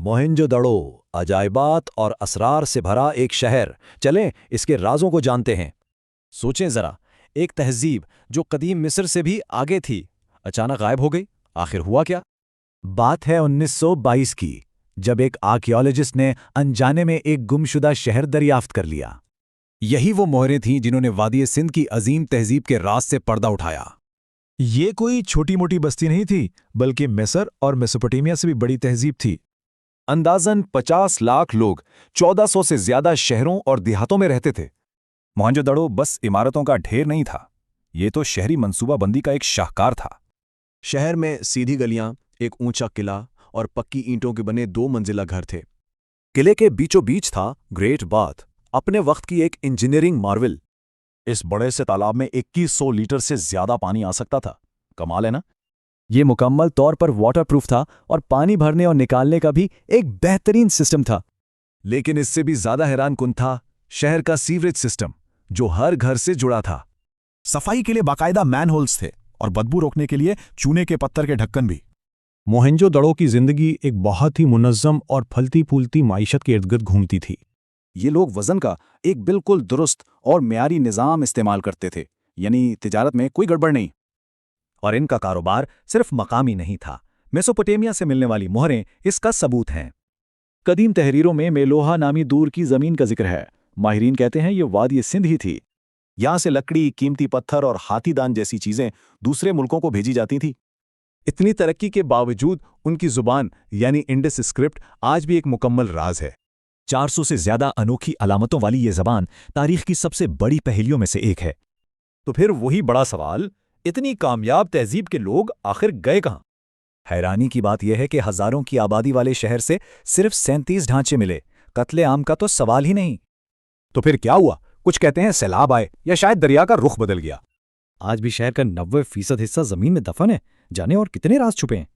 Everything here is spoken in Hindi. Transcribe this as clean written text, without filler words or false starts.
मोहेंजोदड़ो अजायबात और असरार से भरा एक शहर। चलें इसके राजों को जानते हैं। सोचें जरा, एक तहजीब जो कदीम मिस्र से भी आगे थी, अचानक गायब हो गई। आखिर हुआ क्या? बात है 1922 की, जब एक आर्कियोलॉजिस्ट ने अनजाने में एक गुमशुदा शहर दरियाफ्त कर लिया। यही वो मोहरें थीं जिन्होंने वादी सिंध की अजीम तहजीब के राज से पर्दा उठाया। ये कोई छोटी मोटी बस्ती नहीं थी, बल्कि मिस्र और मेसोपोटामिया से भी बड़ी तहजीब थी। अंदाजन 50 लाख लोग 1400 से ज्यादा शहरों और देहातों में रहते थे। मोहनजोदड़ो बस इमारतों का ढेर नहीं था, ये तो शहरी मंसूबाबंदी का एक शाहकार था। शहर में सीधी गलियां, एक ऊंचा किला और पक्की ईंटों के बने 2 मंजिला घर थे। किले के बीचों बीच था ग्रेट बाथ, अपने वक्त की एक इंजीनियरिंग मार्वल। इस बड़े से तालाब में 2100 लीटर से ज्यादा पानी आ सकता था। कमाल है ना? ये मुकम्मल तौर पर वाटरप्रूफ था और पानी भरने और निकालने का भी एक बेहतरीन सिस्टम था। लेकिन इससे भी ज्यादा हैरानकुन था शहर का सीवरेज सिस्टम, जो हर घर से जुड़ा था। सफाई के लिए बाकायदा मैनहोल्स थे और बदबू रोकने के लिए चूने के पत्थर के ढक्कन भी। मोहेंजोदड़ो की जिंदगी एक बहुत ही मुनज़्ज़म और फलती फूलती माइशत के इर्द गिर्द घूमती थी। ये लोग वजन का एक बिल्कुल दुरुस्त और म्यारी निज़ाम इस्तेमाल करते थे, यानी तिजारत में कोई गड़बड़ नहीं। और इनका कारोबार सिर्फ मकामी नहीं था, मेसोपोटामिया से मिलने वाली मोहरें इसका सबूत हैं। कदीम तहरीरों में मेलोहा नामी दूर की जमीन का जिक्र है। माहिरीन कहते हैं ये वादी सिंध ही थी। यहां से लकड़ी, कीमती पत्थर और हाथीदान जैसी चीजें दूसरे मुल्कों को भेजी जाती थी। इतनी तरक्की के बावजूद उनकी जुबान यानी इंडस स्क्रिप्ट आज भी एक मुकम्मल राज है। 400 से ज्यादा अनोखी अलामतों वाली ये जबान तारीख की सबसे बड़ी पहेलियों में से एक है। तो फिर वही बड़ा सवाल, इतनी कामयाब तहजीब के लोग आखिर गए कहां? हैरानी की बात यह है कि हजारों की आबादी वाले शहर से सिर्फ 37 ढांचे मिले। कत्ले आम का तो सवाल ही नहीं। तो फिर क्या हुआ? कुछ कहते हैं सैलाब आए या शायद दरिया का रुख बदल गया। आज भी शहर का 90% हिस्सा जमीन में दफन है। जाने और कितने राज छुपे हैं।